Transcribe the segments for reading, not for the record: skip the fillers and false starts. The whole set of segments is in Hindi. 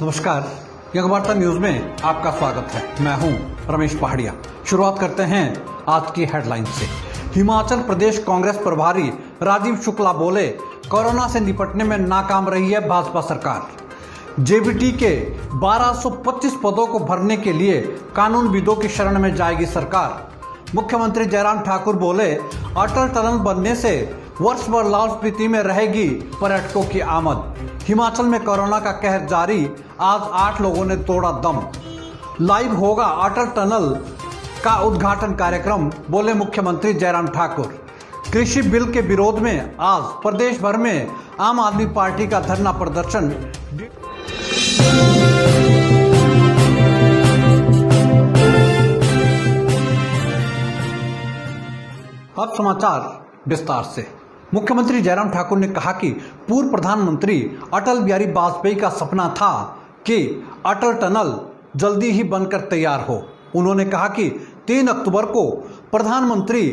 नमस्कार, यंग वार्ता न्यूज में आपका स्वागत है। मैं हूं रमेश पहाड़िया। शुरुआत करते हैं आज की हेडलाइन से। हिमाचल प्रदेश कांग्रेस प्रभारी राजीव शुक्ला बोले, कोरोना से निपटने में नाकाम रही है भाजपा सरकार। जेबीटी के 1225 पदों को भरने के लिए कानूनविदों की शरण में जाएगी सरकार। मुख्यमंत्री जयराम ठाकुर बोले, अटल टनल बनने से वर्ष भर लाहौल स्पीति में रहेगी पर्यटकों की आमद। हिमाचल में कोरोना का कहर जारी, आज 8 लोगों ने तोड़ा दम। लाइव होगा अटल टनल का उद्घाटन कार्यक्रम, बोले मुख्यमंत्री जयराम ठाकुर। कृषि बिल के विरोध में आज प्रदेश भर में आम आदमी पार्टी का धरना प्रदर्शन। अब समाचार विस्तार से। मुख्यमंत्री जयराम ठाकुर ने कहा कि पूर्व प्रधानमंत्री अटल बिहारी वाजपेयी का सपना था कि अटल टनल जल्दी ही बनकर तैयार हो। उन्होंने कहा कि 3 अक्टूबर को प्रधानमंत्री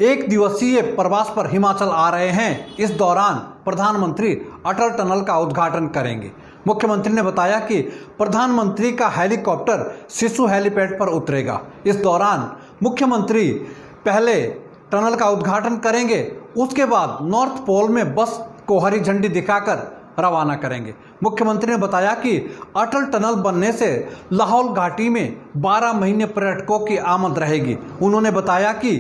एक दिवसीय प्रवास पर हिमाचल आ रहे हैं। इस दौरान प्रधानमंत्री अटल टनल का उद्घाटन करेंगे। मुख्यमंत्री ने बताया कि प्रधानमंत्री का हेलीकॉप्टर सिसु हेलीपैड पर उतरेगा। इस दौरान मुख्यमंत्री पहले टनल का उद्घाटन करेंगे, उसके बाद नॉर्थ पोल में बस को हरी झंडी दिखाकर रवाना करेंगे। मुख्यमंत्री ने बताया कि अटल टनल बनने से लाहौल घाटी में 12 महीने पर्यटकों की आमद रहेगी। उन्होंने बताया कि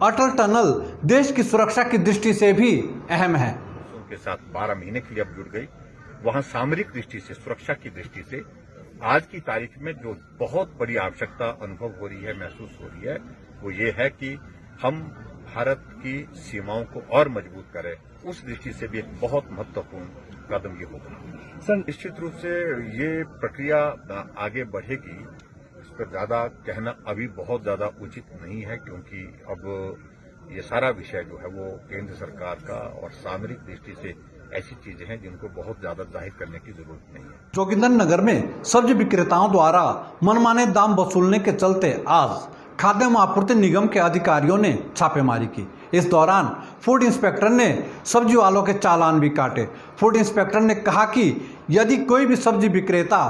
अटल टनल देश की सुरक्षा की दृष्टि से भी अहम है। उनके साथ 12 महीने के लिए अब जुड़ गई। वहां सामरिक दृष्टि से, सुरक्षा की दृष्टि से आज की तारीख में जो बहुत बड़ी आवश्यकता अनुभव हो रही है, महसूस हो रही है, वो ये है कि हम भारत की सीमाओं को और मजबूत करें। उस दृष्टि से भी एक बहुत महत्वपूर्ण कदम ये होगा। निश्चित रूप से ये प्रक्रिया आगे बढ़ेगी, इस पर ज्यादा कहना अभी बहुत ज्यादा उचित नहीं है, क्योंकि अब ये सारा विषय जो है वो केंद्र सरकार का और सामरिक दृष्टि से ऐसी चीजें हैं जिनको बहुत ज्यादा जाहिर करने की जरूरत नहीं है। जोगिंदरनगर में सब्जी विक्रेताओं द्वारा मनमाने दाम वसूलने के चलते आज खाद्य एवं आपूर्ति निगम के अधिकारियों ने छापेमारी की। इस दौरान फूड इंस्पेक्टर ने सब्जी वालों के चालान भी काटे। फूड इंस्पेक्टर ने कहा कि यदि कोई भी सब्जी विक्रेता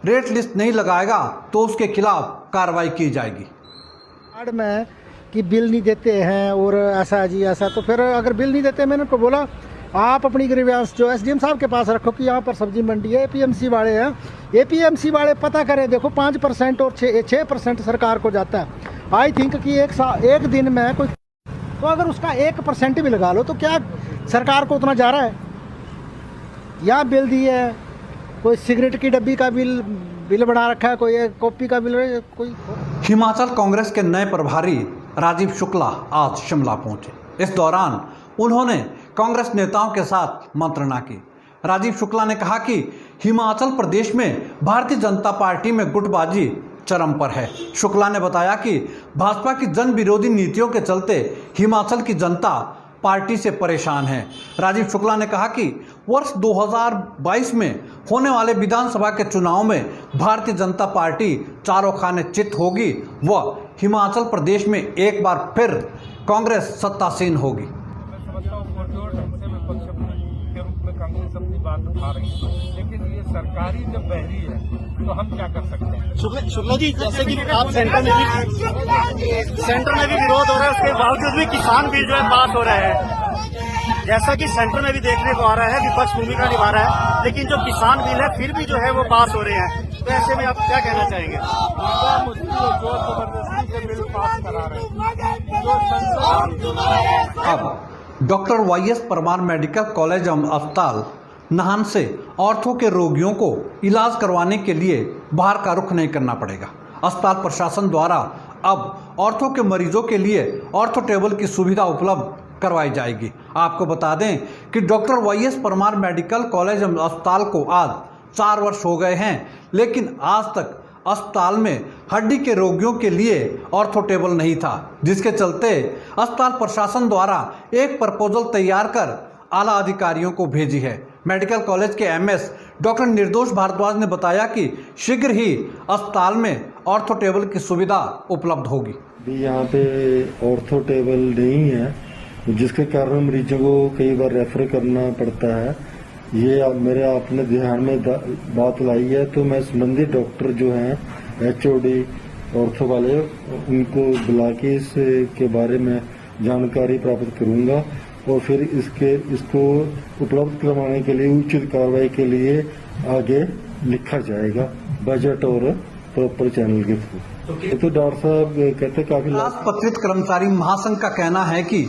रेट लिस्ट नहीं लगाएगा तो उसके खिलाफ कार्रवाई की जाएगी। कार्ड में कि बिल नहीं देते हैं और ऐसा जी ऐसा, तो फिर अगर बिल नहीं देते, मैंने उनको बोला आप अपनी ग्रीवेंस जो एसडीएम साहब के पास रखो कि यहाँ पर सब्जी मंडी है, एपीएमसी वाले हैं, एपीएमसी वाले पता करें। देखो 5% और 6% सरकार को जाता है। आई थिंक कि एक दिन में कोई, तो अगर उसका 1% भी लगा लो तो क्या सरकार को उतना जा रहा है? या बिल दिए है, कोई सिगरेट की डब्बी का बिल बना रखा है, कोई कॉपी का बिल, कोई। हिमाचल कांग्रेस के नए प्रभारी राजीव शुक्ला आज शिमला पहुंचे। इस दौरान उन्होंने कांग्रेस नेताओं के साथ मंत्रणा की। राजीव शुक्ला ने कहा कि हिमाचल प्रदेश में भारतीय जनता पार्टी में गुटबाजी चरम पर है। शुक्ला ने बताया कि भाजपा की जन विरोधी नीतियों के चलते हिमाचल की जनता पार्टी से परेशान है। राजीव शुक्ला ने कहा कि वर्ष 2022 में होने वाले विधानसभा के चुनाव में भारतीय जनता पार्टी चारों खाने चित होगी व हिमाचल प्रदेश में एक बार फिर कांग्रेस सत्तासीन होगी। कांग्रेस अपनी बात उठा रही है, लेकिन ये सरकारी जब बहरी है तो हम क्या कर सकते हैं? शुक्ला जी, जैसे कि आप सेंटर में भी विरोध हो रहा है, उसके बावजूद भी किसान बिल जो है पास हो रहे हैं। जैसा कि सेंटर में भी देखने को आ रहा है, विपक्ष भूमिका निभा रहा है, लेकिन जो किसान बिल है फिर भी जो है वो पास हो रहे हैं। तो ऐसे में आप क्या कहना चाहेंगे? मुश्किल जो जबरदस्ती के बिल पास करा रहे हैं, जो संसद। अब doctor YS Parmar medical college एवं अस्पताल नाहन से ऑर्थो के रोगियों को इलाज करवाने के लिए बाहर का रुख नहीं करना पड़ेगा। अस्पताल प्रशासन द्वारा अब ऑर्थो के मरीजों के लिए ऑर्थो टेबल की सुविधा उपलब्ध करवाई जाएगी। आपको बता दें कि doctor YS Parmar medical college एवं अस्पताल को आज 4 वर्ष हो गए हैं, लेकिन आज तक अस्पताल में हड्डी के रोगियों के लिए ऑर्थो टेबल नहीं था, जिसके चलते अस्पताल प्रशासन द्वारा एक प्रपोजल तैयार कर आला अधिकारियों को भेजी है। मेडिकल कॉलेज के एमएस डॉक्टर निर्दोष भारद्वाज ने बताया कि शीघ्र ही अस्पताल में ऑर्थो टेबल की सुविधा उपलब्ध होगी। यहाँ पे ऑर्थो टेबल नहीं है, जिसके कारण मरीजों को कई बार रेफर करना पड़ता है। ये मेरे आपने ध्यान में बात लाई है, तो मैं संबंधित डॉक्टर जो हैं HOD ऑर्थो वाले उनको बुला के इसके बारे में जानकारी प्राप्त करूंगा और फिर इसको उपलब्ध करवाने के लिए उचित कार्रवाई के लिए आगे लिखा जाएगा बजट और प्रॉपर चैनल के थ्रू। तो डॉक्टर साहब कहते काफी पत्रित कर्मचारी महासंघ का कहना है कि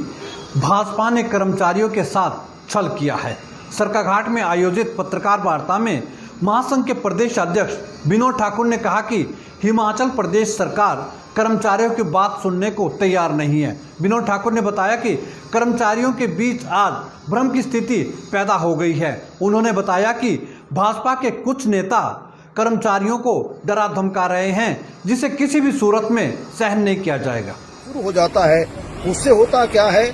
भाजपा ने कर्मचारियों के साथ छल किया है। सरकाघाट में आयोजित पत्रकार वार्ता में महासंघ के प्रदेश अध्यक्ष विनोद ठाकुर ने कहा कि हिमाचल प्रदेश सरकार कर्मचारियों की बात सुनने को तैयार नहीं है। विनोद ठाकुर ने बताया कि कर्मचारियों के बीच आज भ्रम की स्थिति पैदा हो गई है। उन्होंने बताया कि भाजपा के कुछ नेता कर्मचारियों को डरा धमका रहे हैं, जिसे किसी भी सूरत में सहन नहीं किया जाएगा। शुरू हो जाता है, उससे होता क्या है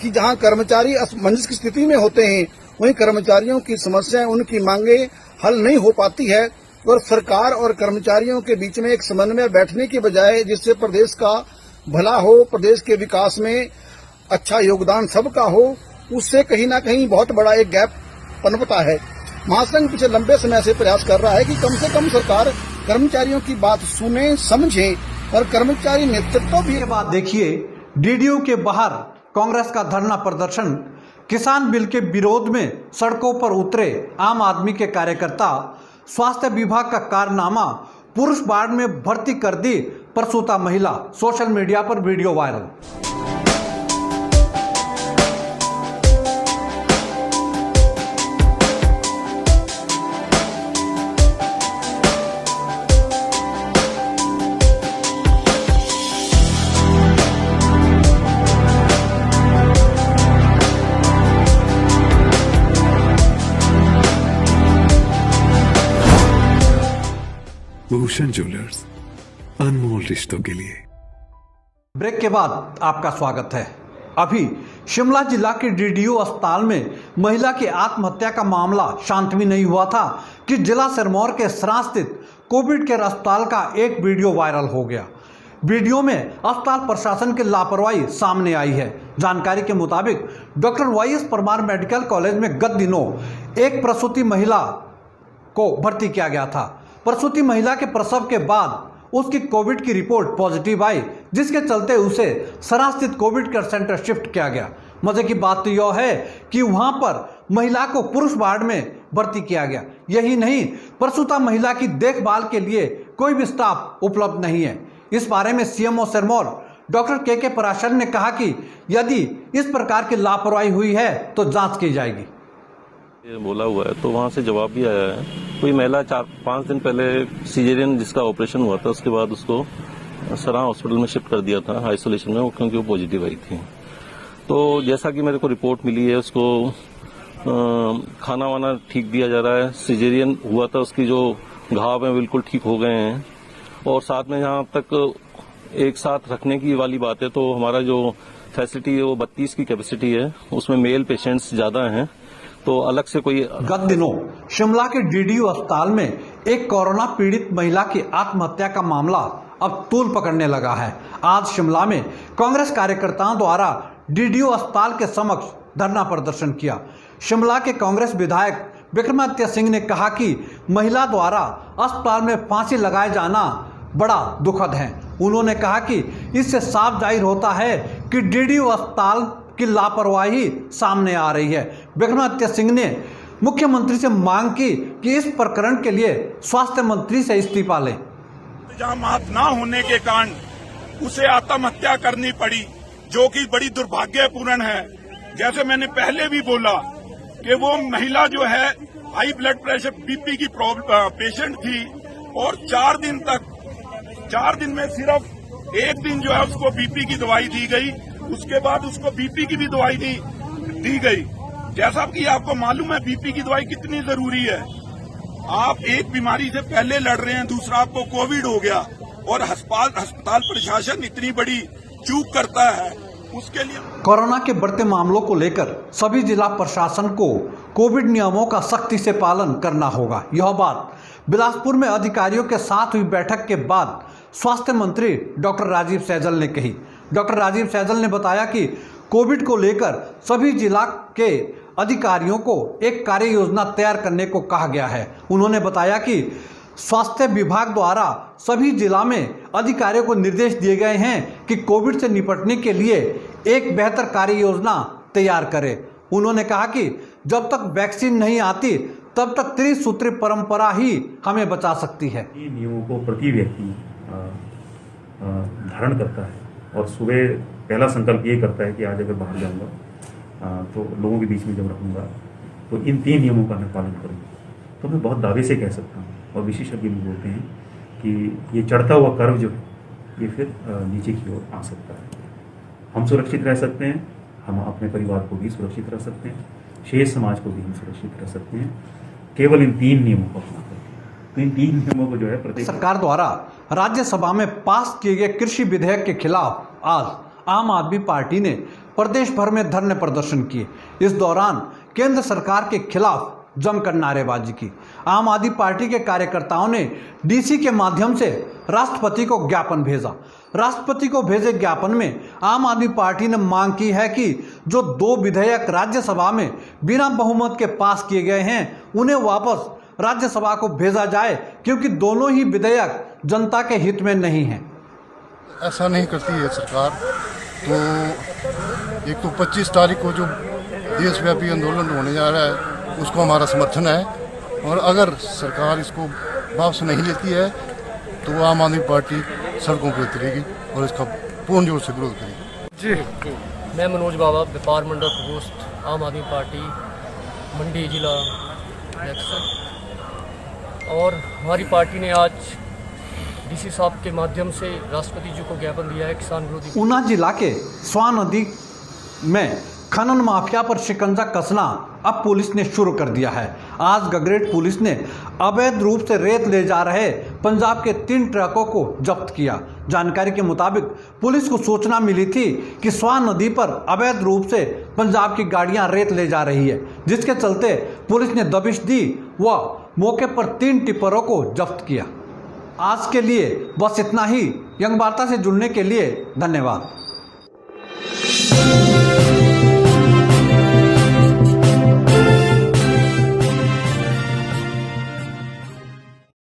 कि जहां कर्मचारी असमंजस की स्थिति में होते हैं, वहीं कर्मचारियों की समस्याएं, उनकी मांगे हल नहीं हो पाती है और सरकार और कर्मचारियों के बीच में एक समन्वय बैठने की बजाय, जिससे प्रदेश का भला हो, प्रदेश के विकास में अच्छा योगदान सबका हो, उससे कहीं ना कहीं बहुत बड़ा एक गैप पनपता है। महासंघ पिछले लंबे समय से प्रयास कर रहा है कि कम से कम सरकार कर्मचारियों की बात सुने, समझे और कर्मचारी नेतृत्व भी। के बाद देखिए DDO के बाहर कांग्रेस का धरना प्रदर्शन, किसान बिल के विरोध में सड़कों पर उतरे आम आदमी के कार्यकर्ता, स्वास्थ्य विभाग का कारनामा, पुरुष वार्ड में भर्ती कर दी प्रसूता महिला, सोशल मीडिया पर वीडियो वायरल। भूषण ज्वेलर्स, अनमोल रिश्तों के लिए। ब्रेक के बाद आपका स्वागत है। अभी शिमला जिला के DDO अस्पताल में महिला की आत्महत्या का मामला शांत भी नहीं हुआ था कि जिला सिरमौर के सरां स्थित कोविड केयर अस्पताल का एक वीडियो वायरल हो गया। वीडियो में अस्पताल प्रशासन की लापरवाही सामने आई है। जानकारी के मुताबिक doctor YS Parmar medical college में गत दिनों एक प्रसूति महिला को भर्ती किया गया था। प्रसूति महिला के प्रसव के बाद उसकी कोविड की रिपोर्ट पॉजिटिव आई, जिसके चलते उसे सरां स्थित कोविड केयर सेंटर शिफ्ट किया गया। मजे की बात तो यह है कि वहां पर महिला को पुरुष वार्ड में भर्ती किया गया। यही नहीं, प्रसूता महिला की देखभाल के लिए कोई भी स्टाफ उपलब्ध नहीं है। इस बारे में CMO Sirmaur doctor KK Parashar ने कहा कि यदि इस प्रकार की लापरवाही हुई है तो जांच की जाएगी। बोला हुआ है, तो वहाँ से जवाब भी आया है। कोई महिला 4-5 दिन पहले सीजेरियन जिसका ऑपरेशन हुआ था, उसके बाद उसको सरां हॉस्पिटल में शिफ्ट कर दिया था आइसोलेशन में, क्योंकि वो पॉजिटिव आई थी। तो जैसा कि मेरे को रिपोर्ट मिली है, उसको खाना वाना ठीक दिया जा रहा है। सीजेरियन हुआ था, उसकी जो घाव है बिल्कुल ठीक हो गए हैं। और साथ में जहाँ तक एक साथ रखने की वाली बात है, तो हमारा जो फैसिलिटी है वो 32 की कैपेसिटी है, उसमें मेल पेशेंट्स ज्यादा हैं, तो अलग से कोई। गत दिनों शिमला के DDO अस्पताल में एक कोरोना पीड़ित महिला की आत्महत्या का मामला अब तूल पकड़ने लगा है। आज शिमला में कांग्रेस कार्यकर्ताओं द्वारा DDO अस्पताल के समक्ष धरना प्रदर्शन किया। शिमला के कांग्रेस विधायक विक्रमादित्य सिंह ने कहा कि महिला द्वारा अस्पताल में फांसी लगाए जाना बड़ा दुखद है। उन्होंने कहा कि इससे साफ जाहिर होता है कि DDO अस्पताल की लापरवाही सामने आ रही है। विक्रमादित्य सिंह ने मुख्यमंत्री से मांग की कि इस प्रकरण के लिए स्वास्थ्य मंत्री से इस्तीफा लें। इंतजामात न होने के कारण उसे आत्महत्या करनी पड़ी, जो कि बड़ी दुर्भाग्यपूर्ण है। जैसे मैंने पहले भी बोला कि वो महिला जो है हाई ब्लड प्रेशर BP की पेशेंट थी और 4 दिन में सिर्फ एक दिन जो है उसको BP की दवाई दी गई, उसके बाद उसको BP की भी दवाई दी गई। जैसा कि आपको मालूम है BP की दवाई कितनी जरूरी है। आप एक बीमारी से पहले लड़ रहे हैं, दूसरा आपको कोविड हो गया और अस्पताल प्रशासन इतनी बड़ी चूक करता है, उसके लिए। कोरोना के बढ़ते मामलों को लेकर सभी जिला प्रशासन को कोविड नियमों का सख्ती से पालन करना होगा। यह बात बिलासपुर में अधिकारियों के साथ हुई बैठक के बाद स्वास्थ्य मंत्री डॉक्टर राजीव सैजल ने कही। डॉक्टर राजीव सैजल ने बताया कि कोविड को लेकर सभी जिला के अधिकारियों को एक कार्य योजना तैयार करने को कहा गया है। उन्होंने बताया कि स्वास्थ्य विभाग द्वारा सभी जिला में अधिकारियों को निर्देश दिए गए हैं कि कोविड से निपटने के लिए एक बेहतर कार्य योजना तैयार करें। उन्होंने कहा कि जब तक वैक्सीन नहीं आती तब तक त्रिसूत्री परंपरा ही हमें बचा सकती है। इन नियमों को प्रति व्यक्ति धारण करता है और सुबह पहला संकल्प ये करता है कि आज अगर बाहर जाऊंगा तो लोगों के बीच में जब रहूंगा तो इन 3 नियमों का मैं पालन करूंगा। तो मैं बहुत दावे से कह सकता हूँ और विशेषज्ञ भी बोलते हैं कि ये चढ़ता हुआ कर्व जो है ये फिर नीचे की ओर आ सकता है। हम सुरक्षित रह सकते हैं, हम अपने परिवार को भी सुरक्षित रह सकते हैं, शेष समाज को भी हम सुरक्षित रह सकते हैं, केवल इन 3 नियमों को अपना कर। तो इन 3 नियमों को जो है प्रत्येक सरकार द्वारा राज्यसभा में पास किए गए कृषि विधेयक के खिलाफ आज आम आदमी पार्टी ने प्रदेश भर में धरने प्रदर्शन किए। इस दौरान केंद्र सरकार के खिलाफ जमकर नारेबाजी की। आम आदमी पार्टी के कार्यकर्ताओं ने डीसी के माध्यम से राष्ट्रपति को ज्ञापन भेजा। राष्ट्रपति को भेजे ज्ञापन में आम आदमी पार्टी ने मांग की है कि जो 2 विधेयक राज्यसभा में बिना बहुमत के पास किए गए हैं उन्हें वापस राज्यसभा को भेजा जाए, क्योंकि दोनों ही विधेयक जनता के हित में नहीं है। ऐसा नहीं करती है सरकार। तो एक तो 25 तारीख को जो देशव्यापी आंदोलन होने जा रहा है उसको हमारा समर्थन है, और अगर सरकार इसको वापस नहीं लेती है तो आम आदमी पार्टी सड़कों पर उतरेगी और इसका पूर्ण जोर से विरोध करेगी। जी, मैं मनोज बाबा, व्यापार मंडल प्रकोष्ठ आम आदमी पार्टी मंडी जिला अध्यक्ष। और हमारी पार्टी ने आज डीसी साहब के माध्यम से राष्ट्रपति जी को ज्ञापन दिया है किसान विरोधी। ऊना जिला के स्वान नदी में खनन माफिया पर शिकंजा कसना अब पुलिस ने शुरू कर दिया है। आज गगरेट पुलिस ने अवैध रूप से रेत ले जा रहे पंजाब के 3 ट्रकों को जब्त किया। जानकारी के मुताबिक पुलिस को सूचना मिली थी कि स्वान नदी पर अवैध रूप से पंजाब की गाड़ियां रेत ले जा रही है, जिसके चलते पुलिस ने दबिश दी व मौके पर 3 टिप्परों को जब्त किया। आज के लिए बस इतना ही। यंग वार्ता से जुड़ने के लिए धन्यवाद।